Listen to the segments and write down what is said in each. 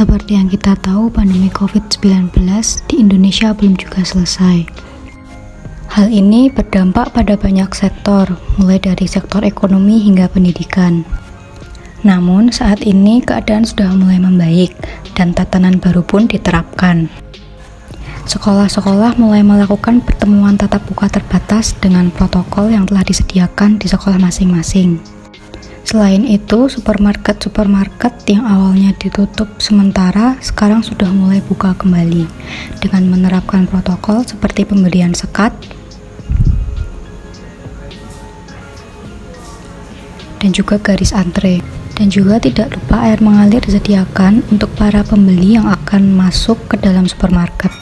Seperti yang kita tahu, pandemi COVID-19 di Indonesia belum juga selesai. Hal ini berdampak pada banyak sektor, mulai dari sektor ekonomi hingga pendidikan. Namun, saat ini keadaan sudah mulai membaik dan tatanan baru pun diterapkan. Sekolah-sekolah mulai melakukan pertemuan tatap muka terbatas dengan protokol yang telah disediakan di sekolah masing-masing. Selain itu, supermarket yang awalnya ditutup sementara sekarang sudah mulai buka kembali dengan menerapkan protokol seperti pemberian sekat dan juga garis antre. Dan juga tidak lupa air mengalir disediakan untuk para pembeli yang akan masuk ke dalam supermarket.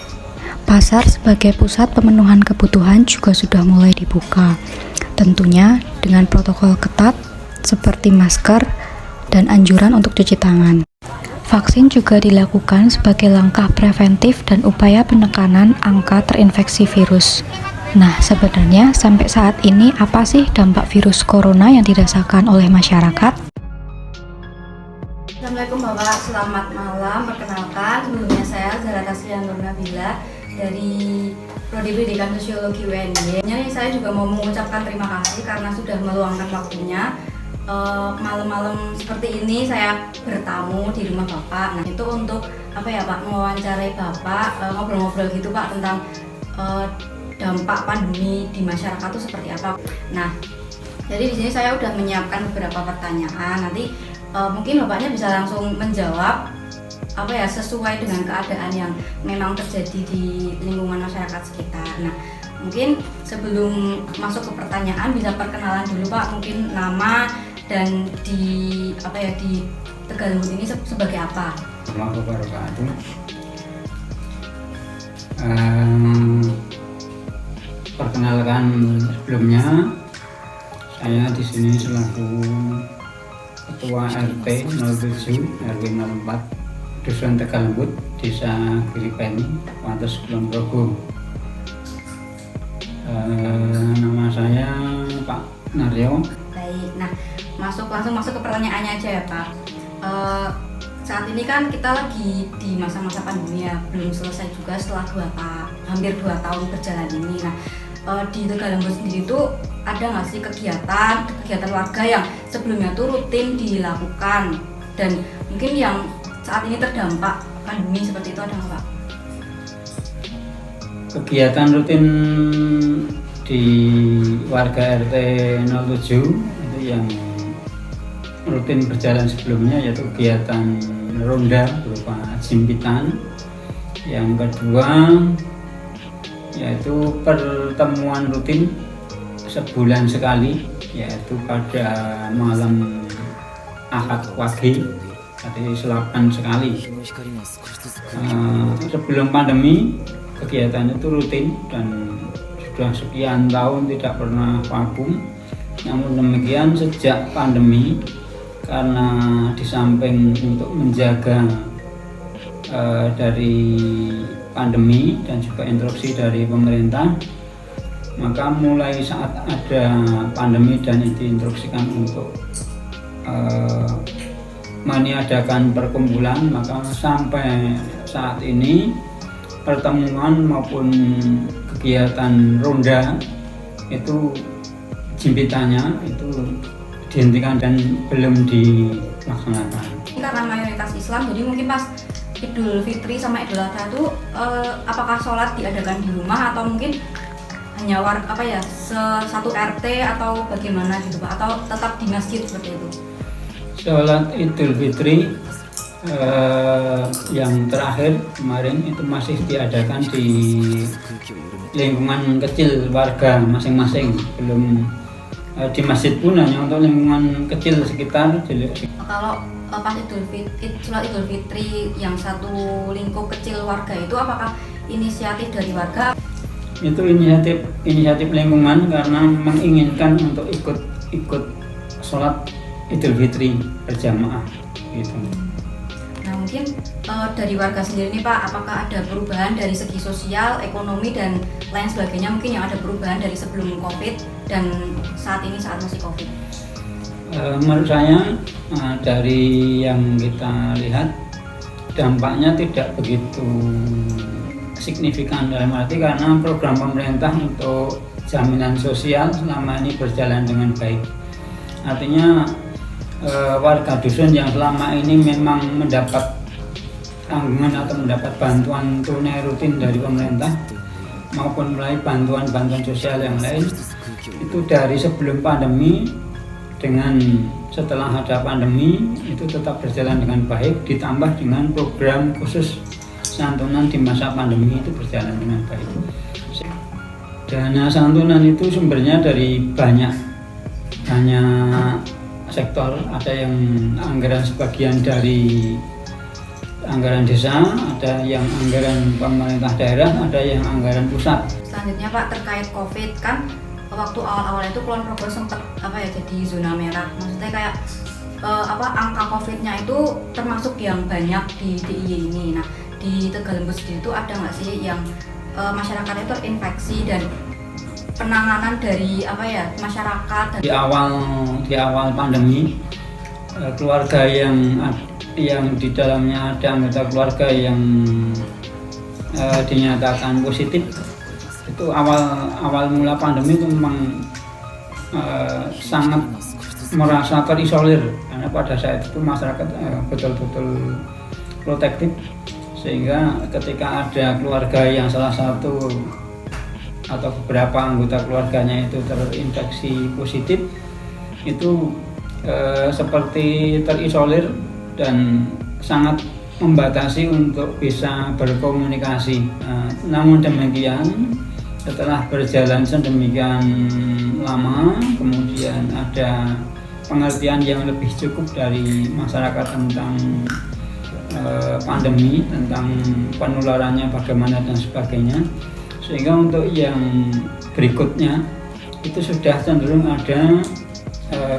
Pasar sebagai pusat pemenuhan kebutuhan juga sudah mulai dibuka, tentunya dengan protokol ketat seperti masker dan anjuran untuk cuci tangan. Vaksin juga dilakukan sebagai langkah preventif dan upaya penekanan angka terinfeksi virus. Nah, sebenarnya sampai saat ini apa sih dampak virus corona yang dirasakan oleh masyarakat? Assalamualaikum Bapak, selamat malam. Perkenalkan, sebelumnya saya Zahra Tasliah Nur Nabila dari Prodi Pendidikan Sosiologi UNY. Saya juga mau mengucapkan terima kasih karena sudah meluangkan waktunya. Malam-malam seperti ini saya bertamu di rumah Bapak. Nah, itu untuk apa ya Pak, mewawancarai Bapak, ngobrol-ngobrol gitu Pak tentang dampak pandemi di masyarakat itu seperti apa. Nah, jadi di sini saya udah menyiapkan beberapa pertanyaan. Nanti mungkin Bapaknya bisa langsung menjawab apa ya sesuai dengan keadaan yang memang terjadi di lingkungan masyarakat sekitar. Nah, mungkin sebelum masuk ke pertanyaan bisa perkenalan dulu Pak, mungkin nama dan di Tegalunggut ini sebagai apa? Assalamualaikum warahmatullahi wabarakatuh. Perkenalkan sebelumnya, saya di sini selaku Ketua RT 07 RW 04 Dusun Tegalunggut, Desa Giripeni, Wates Kulon Progo. Nama saya Pak Naryo. Baik, nah langsung masuk ke pertanyaannya aja ya Pak. Saat ini kan kita lagi di masa-masa pandemi ya, belum selesai juga setelah hampir 2 tahun berjalan ini. Nah, di Tegalunggut sendiri itu ada nggak sih kegiatan warga yang sebelumnya tuh rutin dilakukan dan mungkin yang saat ini terdampak pandemi seperti itu ada nggak Pak? Kegiatan rutin di warga RT 07 itu yang rutin berjalan sebelumnya yaitu kegiatan ronda berupa jimpitan. Yang kedua yaitu pertemuan rutin sebulan sekali, yaitu pada malam Ahad Wage, jadi selapan sekali. Sebelum pandemi kegiatan itu rutin dan sudah sekian tahun tidak pernah vakum. Namun demikian sejak pandemi, karena di samping untuk menjaga dari pandemi dan juga instruksi dari pemerintah, maka mulai saat ada pandemi dan diinstruksikan untuk meniadakan perkumpulan, maka sampai saat ini pertemuan maupun kegiatan ronda itu jimpitannya itu dihentikan dan belum dilaksanakan. Karena mayoritas Islam, jadi mungkin pas Idul Fitri sama Idul Adha itu apakah sholat diadakan di rumah atau mungkin hanya satu RT atau bagaimana gitu Pak, atau tetap di masjid seperti itu? Sholat Idul Fitri yang terakhir kemarin itu masih diadakan di lingkungan kecil warga masing-masing, belum di masjid pun hanya untuk lingkungan kecil sekitar. Kalau pas sholat Idul Fitri yang satu lingkup kecil warga itu apakah inisiatif dari warga? Itu inisiatif lingkungan karena menginginkan untuk ikut sholat Idul Fitri berjamaah gitu. Nah, mungkin dari warga sendiri nih Pak, apakah ada perubahan dari segi sosial, ekonomi dan lain sebagainya, mungkin yang ada perubahan dari sebelum COVID dan saat ini saat masih COVID? Menurut saya dari yang kita lihat dampaknya tidak begitu signifikan, dalam arti karena program pemerintah untuk jaminan sosial selama ini berjalan dengan baik. Artinya warga dusun yang selama ini memang mendapat tanggungan atau mendapat bantuan tunai rutin dari pemerintah maupun melalui bantuan-bantuan sosial yang lain, itu dari sebelum pandemi dengan setelah ada pandemi itu tetap berjalan dengan baik, ditambah dengan program khusus santunan di masa pandemi itu berjalan dengan baik. Dana santunan itu sumbernya dari banyak sektor, ada yang anggaran sebagian dari anggaran desa, ada yang anggaran pemerintah daerah, ada yang anggaran pusat. Selanjutnya Pak, terkait COVID kan waktu awal-awal itu Kulon Progo sempat jadi zona merah. Maksudnya kayak angka COVID-nya itu termasuk yang banyak di DIY ini. Nah, di Tegalembut sendiri itu ada nggak sih yang masyarakat itu terinfeksi dan penanganan dari masyarakat? Di awal pandemi, keluarga yang di dalamnya ada anggota keluarga yang dinyatakan positif, itu awal mula pandemi itu memang sangat merasa terisolir, karena pada saat itu masyarakat betul-betul protektif, sehingga ketika ada keluarga yang salah satu atau beberapa anggota keluarganya itu terinfeksi positif, itu seperti terisolir dan sangat membatasi untuk bisa berkomunikasi. Namun demikian, setelah berjalan sedemikian lama, kemudian ada pengertian yang lebih cukup dari masyarakat tentang pandemi, tentang penularannya bagaimana dan sebagainya, sehingga untuk yang berikutnya itu sudah cenderung ada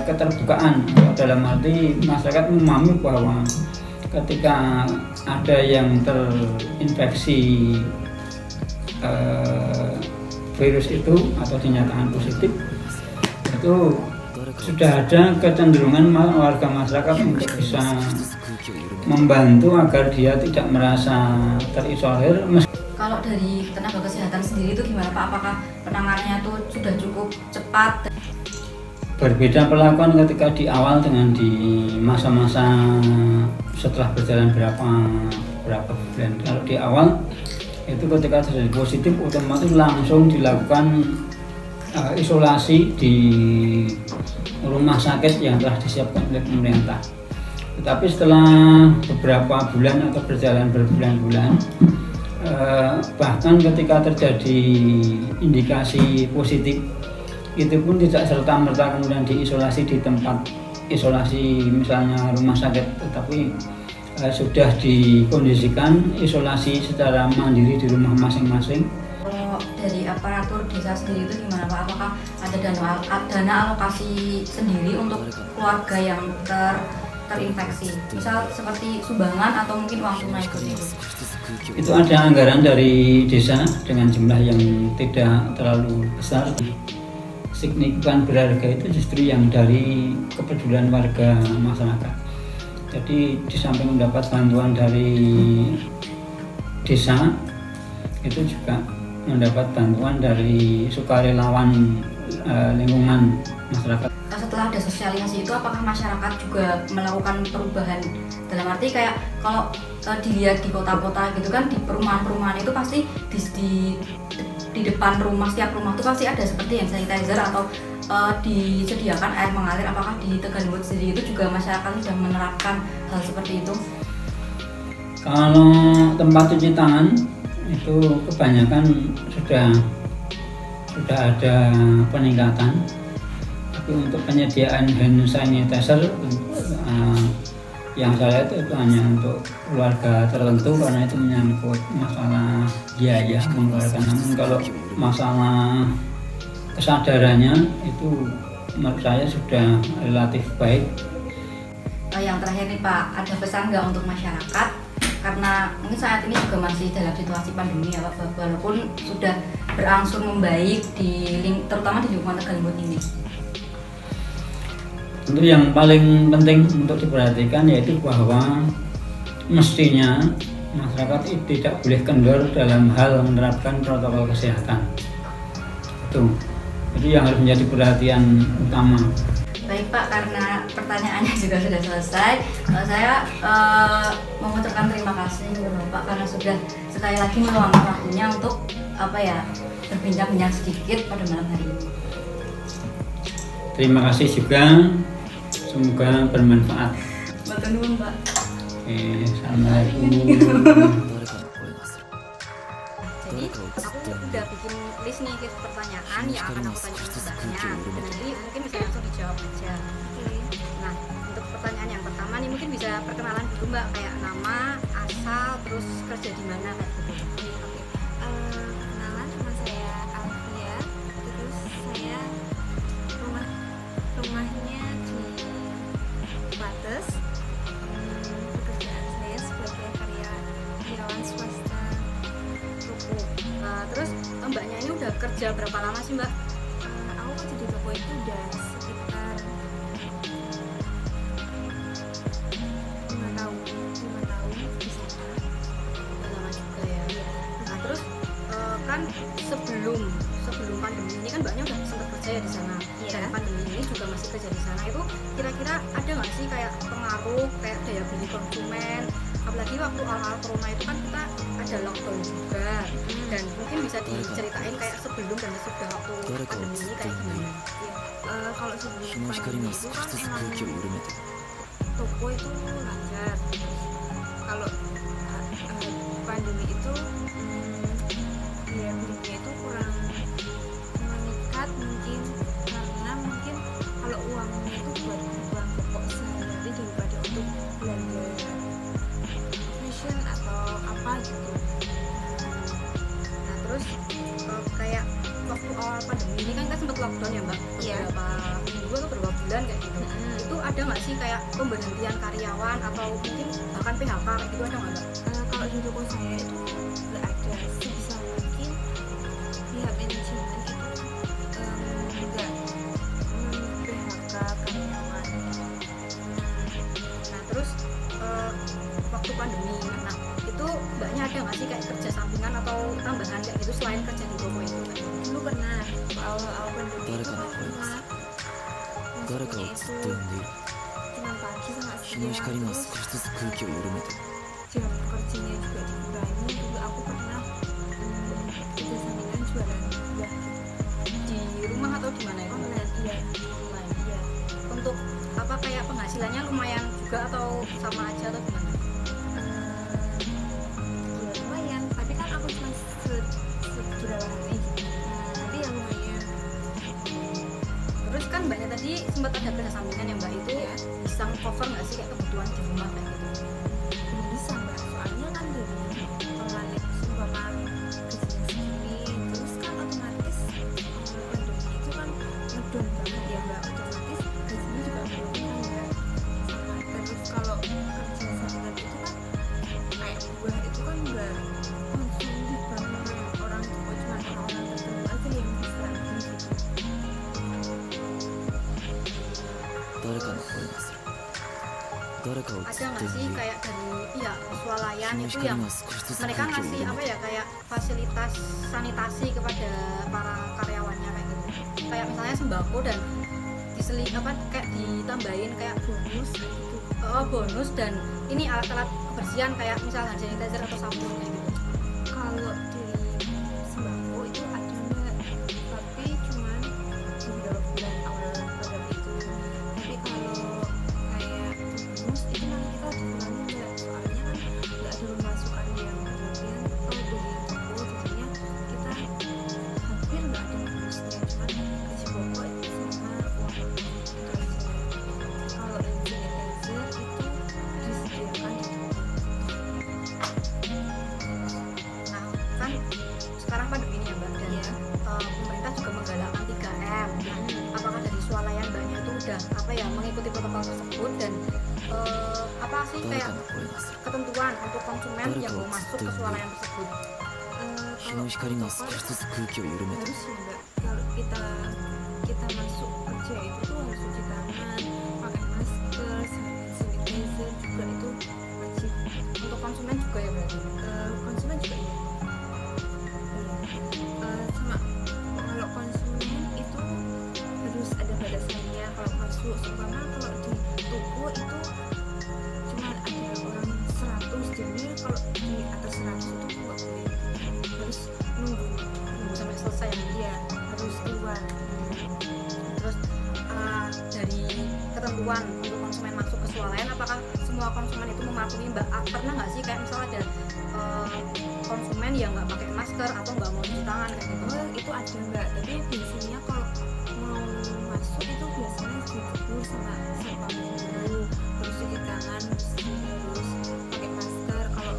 keterbukaan, dalam arti masyarakat memahami bahwa ketika ada yang terinfeksi virus itu atau dinyatakan positif, itu sudah ada kecenderungan warga masyarakat untuk bisa membantu agar dia tidak merasa terisolir. Kalau dari tenaga kesehatan sendiri itu gimana Pak? Apakah penanganannya itu sudah cukup cepat? Berbeda perlakuan ketika di awal dengan di masa-masa setelah berjalan berapa bulan. Kalau di awal itu ketika terjadi positif, otomatis langsung dilakukan isolasi di rumah sakit yang telah disiapkan oleh pemerintah. Tetapi setelah beberapa bulan atau berjalan berbulan-bulan, bahkan ketika terjadi indikasi positif, itu pun tidak serta-merta kemudian diisolasi di tempat isolasi misalnya rumah sakit, tetapi sudah dikondisikan isolasi secara mandiri di rumah masing-masing. Kalau dari aparatur desa sendiri itu gimana Pak? Apakah ada dana alokasi sendiri untuk keluarga yang terinfeksi? Misal seperti sumbangan atau mungkin uang tunai gitu? Itu ada anggaran dari desa dengan jumlah yang tidak terlalu besar. Signifikan berharga itu justru yang dari kepedulian warga masyarakat. Jadi di samping mendapat bantuan dari desa, itu juga mendapat bantuan dari sukarelawan lingkungan masyarakat. Setelah ada sosialisasi itu, apakah masyarakat juga melakukan perubahan? Dalam arti kayak kalau dilihat di kota-kota gitu kan, di perumahan-perumahan itu pasti di depan rumah, setiap rumah itu pasti ada seperti hand sanitizer atau disediakan air mengalir. Apakah di Tegalembut sendiri itu juga masyarakat sudah menerapkan hal seperti itu? Kalau tempat cuci tangan itu kebanyakan sudah ada peningkatan, tapi untuk penyediaan hand sanitizer yang saya lihat itu hanya untuk keluarga tertentu, karena itu menyangkut masalah biaya mengeluarkan. Namun kalau masalah kesadarannya itu menurut saya sudah relatif baik. Yang terakhir nih Pak, ada pesan nggak untuk masyarakat? Karena mungkin saat ini juga masih dalam situasi pandemi ya Pak, walaupun sudah berangsur membaik terutama di lingkungan Tegalembut ini. Tentu yang paling penting untuk diperhatikan yaitu bahwa mestinya masyarakat tidak boleh kendor dalam hal menerapkan protokol kesehatan. Itu yang harus menjadi perhatian utama. Baik Pak, karena pertanyaannya juga sudah selesai, saya mengucapkan terima kasih kepada Bapak karena sudah sekali lagi meluangkan waktunya untuk berbincang-bincang sedikit pada malam hari ini. Terima kasih juga, semoga bermanfaat. Matur nuwun Pak. Assalamualaikum. Jadi aku udah bikin list nih pertanyaan yang akan aku tanya kepadanya. Jadi mungkin bisa langsung dijawab aja. Nah, untuk pertanyaan yang pertama nih mungkin bisa perkenalan dulu Mbak, kayak nama, asal, terus kerja di mana kayak gitu. Perkenalan, nama saya Alfia. Terus saya rumahnya di Bates. Pekerjaan saya sebagai karyawan swasta toko. Terus Mbaknya ini udah kerja berapa lama sih Mbak? Aku kerja di toko itu udah sekitar 5 tahun di sana. Udah lama juga ya. Nah terus kan sebelum pandemi ini kan Mbaknya udah sempat kerja ya di sana. Dan pandemi ini juga masih kerja di sana. Itu kira-kira ada nggak sih kayak pengaruh kayak daya beli konsumen? Apalagi waktu awal corona itu kan kita ada lockdown juga. Dan mungkin bisa diceritain kayak sebelum dan sesudah waktu pandemi ini kayak gimana? Kalau sebelum pandemi itu kan emang toko itu lancar. Kalau pandemi itu daya belinya itu kurang meningkat, mungkin karena kalau uangnya itu buat kebutuhan pokok sehari-hari daripada untuk belanja fashion atau apa gitu. Nah terus kayak waktu awal pandemi ini kan kita sempat lockdown ya Mbak, beberapa minggu atau beberapa bulan kayak gitu. Itu ada nggak sih kayak pemberhentian karyawan atau mungkin bahkan PHK kayak gitu, ada nggak Mbak? Kalau di toko saya itu nggak ada, sebisa mungkin pihak manajemen itu nggak PHK karyawan. Nah terus waktu pandemi, nah itu Mbaknya ada nggak sih kayak kerja sampingan atau tambahan kayak gitu selain kerja di toko itu? Dulu pernah awal pandemi itu kan pernah masuknya itu cuma pagi sama siang, terus jam kerjanya juga dikurangi. Dulu aku pernah kerja sampingan jualan buah Di rumah atau di mana itu? online. Online. Iya. Untuk apa kayak penghasilannya lumayan juga atau sama aja atau gimana? Ya lumayan, tapi kan aku cuma sejualan gitu. Tapi ya lumayan. Terus kan Mbaknya tadi sempat ada kerja sampingan ya Mbak, itu Ya. bisa cover nggak sih kayak kebutuhan di rumah kayak gitu? Belum bisa Mbak, soalnya kan dari online umpama gajinya segini, terus kan otomatis pandemi itu kan ngedon banget ya Mbak, otomatis gajinya juga belum kan ya. Terus kalau kerja sampingan itu kan kayak buah itu kan nggak konsumtif banget orang tua, cuma orang-orang tertentu aja yang bisa gitu. Ada nggak sih kayak dari pihak swalayan itu yang mereka ngasih apa ya kayak fasilitas sanitasi kepada para karyawannya kayak gitu, kayak misalnya sembako dan kayak ditambahin kayak bonus dan ini alat-alat kebersihan kayak misalnya hand sanitizer atau sabun kayak gitu. Kalau dari sembako itu ada Mbak, tapi cuman beberapa bulan awal pandemi itu. Tapi kalau kayak bonus itu nanti kita dikurangi Mbak, soalnya kan nggak ada pemasukan yang berlebihan. Kalau dari toko jadinya kita hampir nggak ada bonusnya, cuman gaji pokok sama uang itu aja. Kalau hand sanitizer itu disediakan di toko. Nah kan sekarang pandemi ini ya Mbak, dan pemerintah juga menggalakkan 3M. Apakah dari swalayan Mbaknya itu udah mengikuti protokol tersebut dan apa sih kayak ketentuan untuk konsumen yang mau masuk ke swalayan tersebut? Kalau toko kan harus ya Mbak, kalau kita masuk kerja itu tuh harus cuci tangan, pakai masker, sanitizer juga itu wajib. konsumen juga ya berarti? Konsumen juga iya. Sama kalau konsumen itu harus ada batasannya kalau masuk, seumpama kalau di toko itu cuma ada orang 100, jadi kalau di atas 100 itu nggak boleh, harus nunggu Sampai selesai ya. ya, harus keluar. Terus dari ketentuan untuk konsumen masuk ke swalayan, apakah semua konsumen itu mematuhi Mbak? Pernah nggak sih kayak misal ada konsumen yang nggak pakai masker atau nggak mau cuci tangan kayak gitu? Oh, itu ada Mbak, tapi biasanya kalau mau masuk itu biasanya ditegur sama satpam dulu, harus cuci tangan, harus pakai masker. Kalau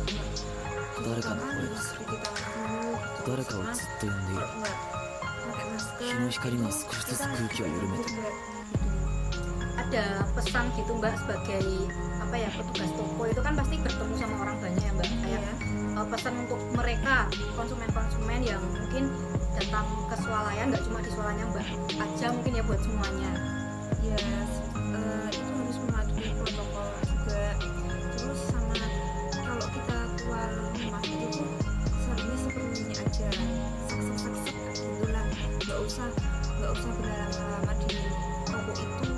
Dari cuci tangan kamu, harus cuci tangan dulu. 誰かをずっと呼んでいる。 Kalau nggak pakai masker, 日の光が少しずつ空気を緩めて Ada pesan gitu Mbak sebagai apa ya, petugas toko itu kan pasti bertemu sama orang banyak ya Mbak, kayak pesan untuk mereka konsumen-konsumen yang mungkin datang ke swalayan, nggak cuma di swalayan Mbak aja, mungkin ya buat semuanya. ya, itu harus mematuhi protokol juga. Terus sama kalau kita keluar rumah itu tuh seharusnya seperlunya aja, sak gitulah, nggak usah berlama-lama di toko itu